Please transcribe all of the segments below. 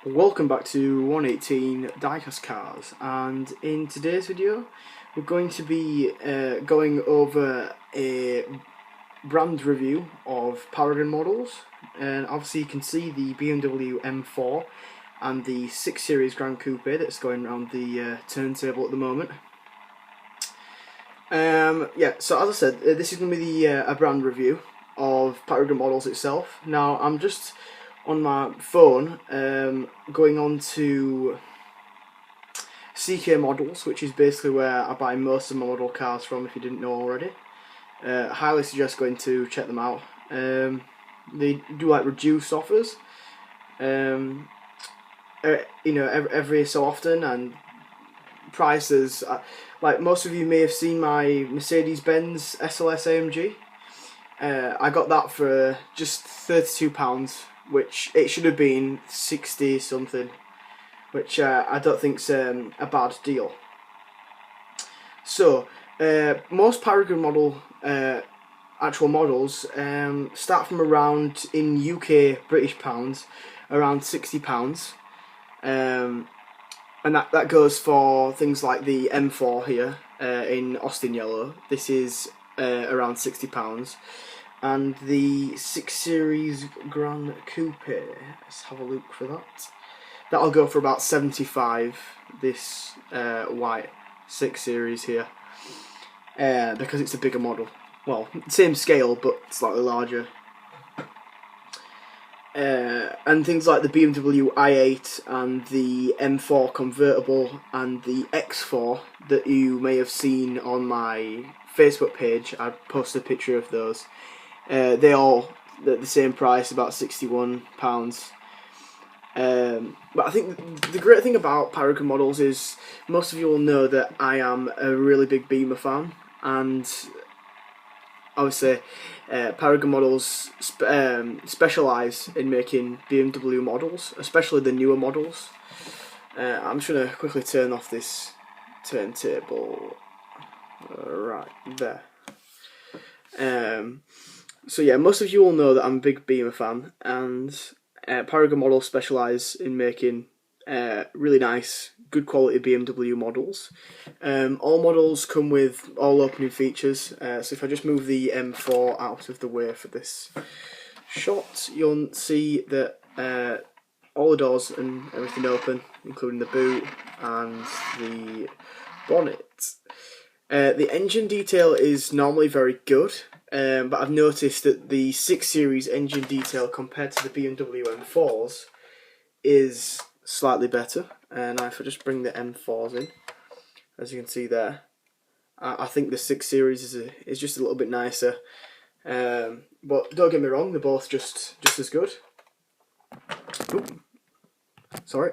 Welcome back to 118 Diecast Cars, and in today's video we're going to be going over a brand review of Paragon Models. And obviously you can see the BMW M4 and the 6 Series Gran Coupe that's going around the turntable at the moment. Yeah, so as I said, this is going to be a brand review of Paragon Models itself. Now I'm just on my phone going on to CK Models, which is basically where I buy most of my model cars from, if you didn't know already. Highly suggest going to check them out. They do like reduced offers, you know, every so often, and prices. Like most of you may have seen my Mercedes-Benz SLS AMG. I got that for just £32, which it should have been 60 something, which I don't think's a bad deal. So most Paragon model actual models start from around, in UK British pounds, around £60, and that goes for things like the M4 here in Austin yellow. This is around £60. And the 6 Series Gran Coupe, let's have a look for that. That'll go for about 75, this white 6 Series here, because it's a bigger model. Well, same scale, but slightly larger. And things like the BMW i8 and the M4 convertible and the X4 that you may have seen on my Facebook page, I posted a picture of those. They all at the same price, about £61. But I think the great thing about Paragon Models is most of you will know that I am a really big Beamer fan, and obviously Paragon Models specialise in making BMW models, especially the newer models. I'm just going to quickly turn off this turntable right there. So yeah, most of you will know that I'm a big Beamer fan, and Paragon Models specialise in making really nice, good quality BMW models. All models come with all opening features, so if I just move the M4 out of the way for this shot, you'll see that all the doors and everything open, including the boot and the bonnet. The engine detail is normally very good, but I've noticed that the 6 Series engine detail compared to the BMW M4s is slightly better. And if I just bring the M4s in, as you can see there, I think the 6 Series is just a little bit nicer. But don't get me wrong, they're both just as good. Ooh, sorry.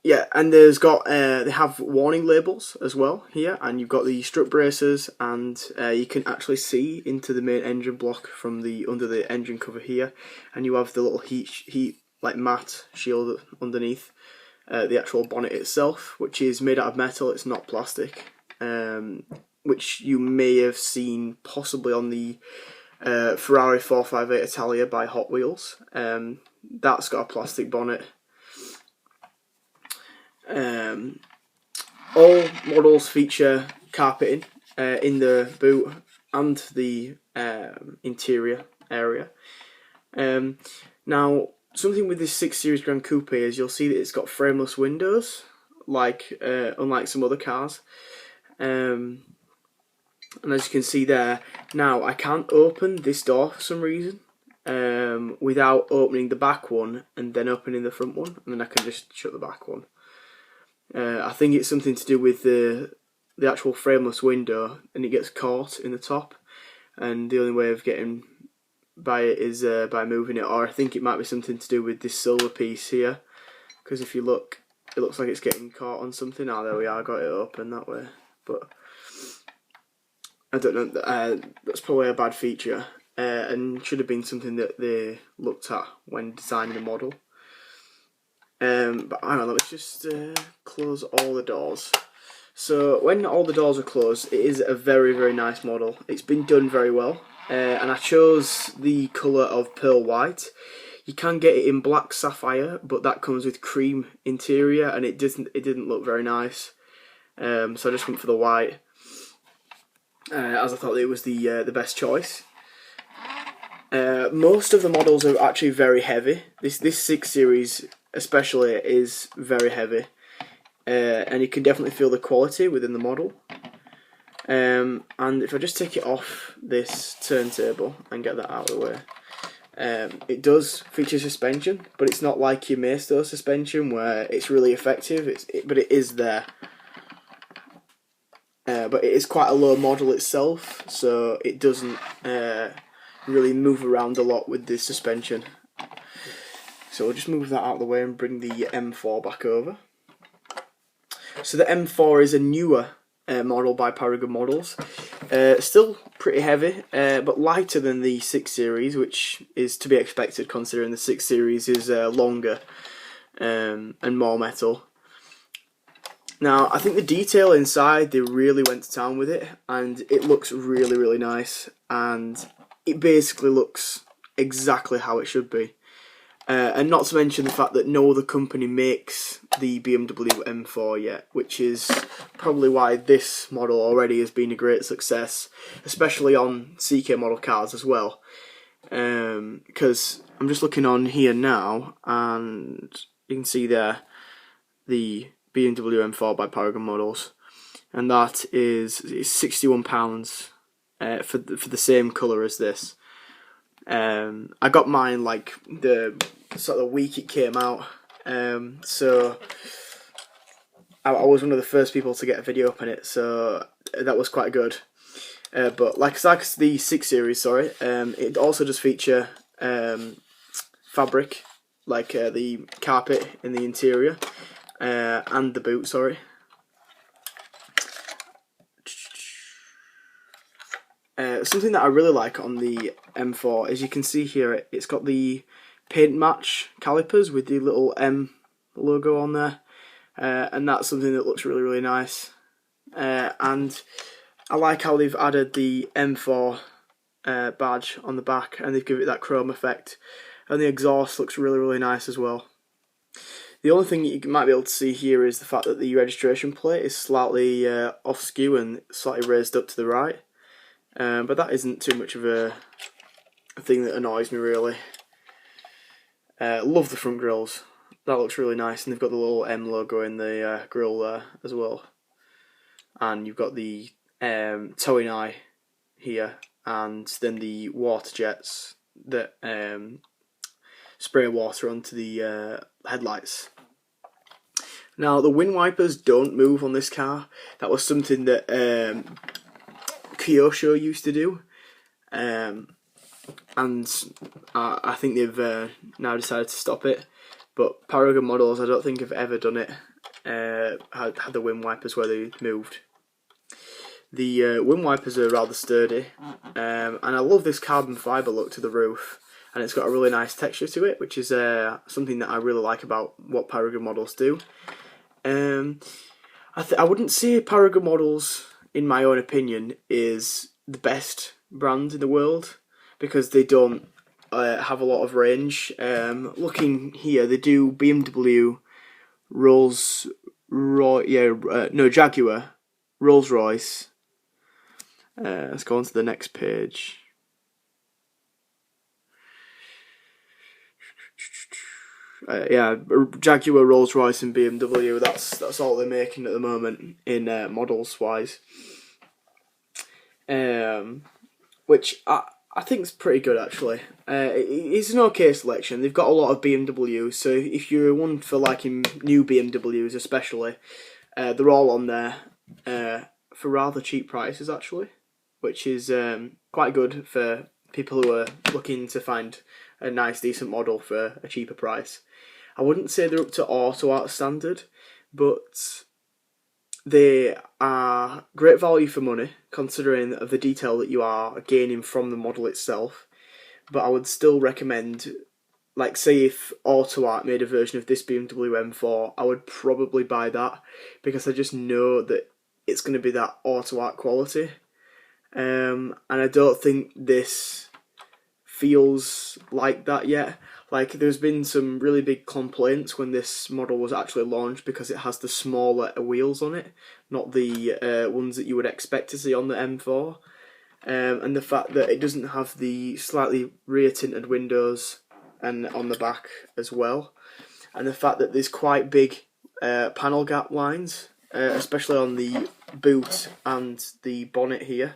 Yeah, and there's got they have warning labels as well here, and you've got the strut bracers, and you can actually see into the main engine block from the under the engine cover here, and you have the little heat like matte shield underneath the actual bonnet itself, which is made out of metal. It's not plastic, which you may have seen possibly on the Ferrari 458 Italia by Hot Wheels. That's got a plastic bonnet. All models feature carpeting in the boot and the interior area. Now, something with this 6 Series Gran Coupe is you'll see that it's got frameless windows, like unlike some other cars. And as you can see there, now I can't open this door for some reason without opening the back one and then opening the front one, and then I can just shut the back one. I think it's something to do with the actual frameless window, and it gets caught in the top, and the only way of getting by it is by moving it, or I think it might be something to do with this silver piece here, because if you look, it looks like it's getting caught on something. Oh, there we are, I got it open that way, but I don't know, that's probably a bad feature, and should have been something that they looked at when designing the model. But hang on, let's just close all the doors. So when all the doors are closed, it is a very, very nice model. It's been done very well. and I chose the colour of pearl white. You can get it in black sapphire, but that comes with cream interior, and it didn't look very nice. So I just went for the white, as I thought it was the best choice. Most of the models are actually very heavy. This 6 Series especially is very heavy, and you can definitely feel the quality within the model. And if I just take it off this turntable and get that out of the way, it does feature suspension, but it's not like your Maisto suspension where it's really effective. But it is there. But it is quite a low model itself, so it doesn't really move around a lot with the suspension. So we'll just move that out of the way and bring the M4 back over. So the M4 is a newer model by Paragon Models. Still pretty heavy, but lighter than the 6 Series, which is to be expected considering the 6 Series is longer and more metal. Now, I think the detail inside, they really went to town with it, and it looks really, really nice, and it basically looks exactly how it should be. And not to mention the fact that no other company makes the BMW M4 yet, which is probably why this model already has been a great success, especially on CK model cars as well. Because I'm just looking on here now, and you can see there the BMW M4 by Paragon Models, and that is £61 for the same colour as this. I got mine like the sort of week it came out, so I was one of the first people to get a video up on it, so that was quite good. But like the 6 Series, sorry, it also does feature fabric, like the carpet in the interior, and the boot, sorry. Something that I really like on the M4 is you can see here it's got the paint match calipers with the little M logo on there, and that's something that looks really, really nice. And I like how they've added the M4 badge on the back, and they've given it that chrome effect, and the exhaust looks really, really nice as well. The only thing you might be able to see here is the fact that the registration plate is slightly off skew and slightly raised up to the right. But that isn't too much of a thing that annoys me really. Love the front grills. That looks really nice, and they've got the little M logo in the grill there as well. And you've got the towing eye here, and then the water jets that spray water onto the headlights. Now the wind wipers don't move on this car. That was something that Kyosho used to do, and I think they've now decided to stop it. But Paragon Models, I don't think have ever done it. Had the wind wipers where they moved. The wind wipers are rather sturdy, and I love this carbon fibre look to the roof, and it's got a really nice texture to it, which is something that I really like about what Paragon Models do. I wouldn't say Paragon Models, in my own opinion, is the best brand in the world, because they don't have a lot of range. Looking here, they do BMW, Jaguar, Rolls Royce. Let's go on to the next page. Jaguar, Rolls Royce, and BMW. That's all they're making at the moment in models wise. Which I think is pretty good actually. It's an okay selection. They've got a lot of BMWs, so if you're one for liking new BMWs especially, they're all on there for rather cheap prices actually, which is quite good for people who are looking to find a nice decent model for a cheaper price. I wouldn't say they're up to auto art standard, but they are great value for money considering the detail that you are gaining from the model itself. But I would still recommend, like say if Auto Art made a version of this BMW M4, I would probably buy that, because I just know that it's going to be that Auto Art quality. and I don't think this feels like that yet. Like, there's been some really big complaints when this model was actually launched because it has the smaller wheels on it, not the ones that you would expect to see on the M4. And the fact that it doesn't have the slightly rear tinted windows and on the back as well, and the fact that there's quite big panel gap lines, especially on the boot and the bonnet here.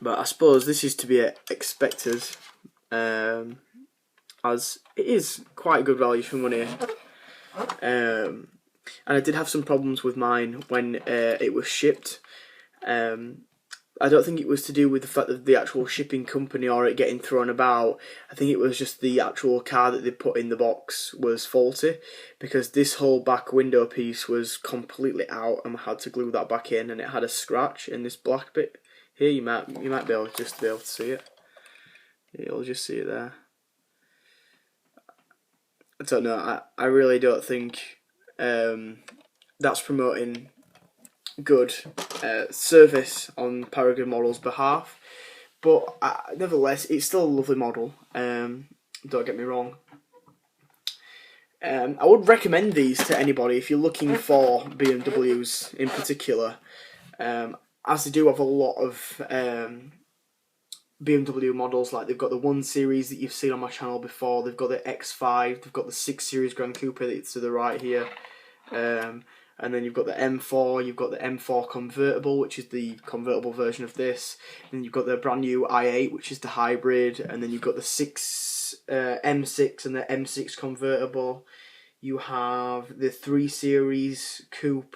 But I suppose this is to be expected, as it is quite good value for money. And I did have some problems with mine when it was shipped. I don't think it was to do with the fact that the actual shipping company or it getting thrown about. I think it was just the actual car that they put in the box was faulty, because this whole back window piece was completely out and I had to glue that back in, and it had a scratch in this black bit here. You might be able to see it. You'll just see it there. I don't know. I really don't think that's promoting good service on Paragon Models' behalf, but nevertheless, it's still a lovely model. Don't get me wrong. I would recommend these to anybody if you're looking for BMWs in particular, as they do have a lot of BMW models. Like, they've got the 1 Series that you've seen on my channel before, they've got the X5, they've got the 6 Series Gran Coupe that's to the right here, and then you've got the M4, you've got the M4 convertible, which is the convertible version of this. Then you've got the brand new i8, which is the hybrid, and then you've got the M6 and the M6 convertible. You have the 3 Series coupe,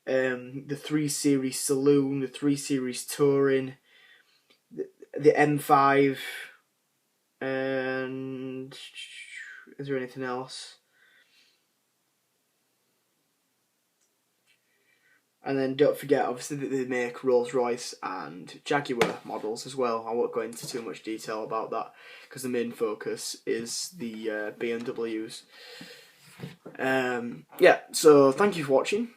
the 3 Series saloon, the 3 Series touring, the M5, and is there anything else? And then don't forget, obviously, that they make Rolls-Royce and Jaguar models as well. I won't go into too much detail about that because the main focus is the BMWs. Yeah, so thank you for watching.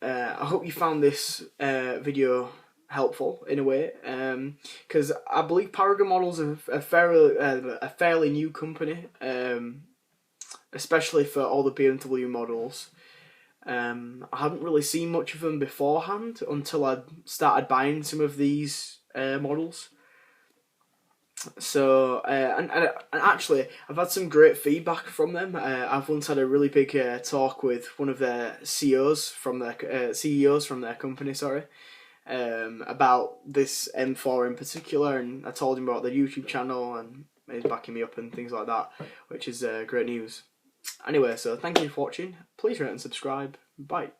I hope you found this video helpful in a way, because I believe Paragon Models are a fairly new company, especially for all the BMW models. I hadn't really seen much of them beforehand until I started buying some of these models. So, and actually, I've had some great feedback from them. I've once had a really big talk with one of their CEOs from their company, sorry, about this M4 in particular, and I told him about their YouTube channel, and he's backing me up and things like that, which is great news. Anyway, so thank you for watching. Please rate and subscribe. Bye.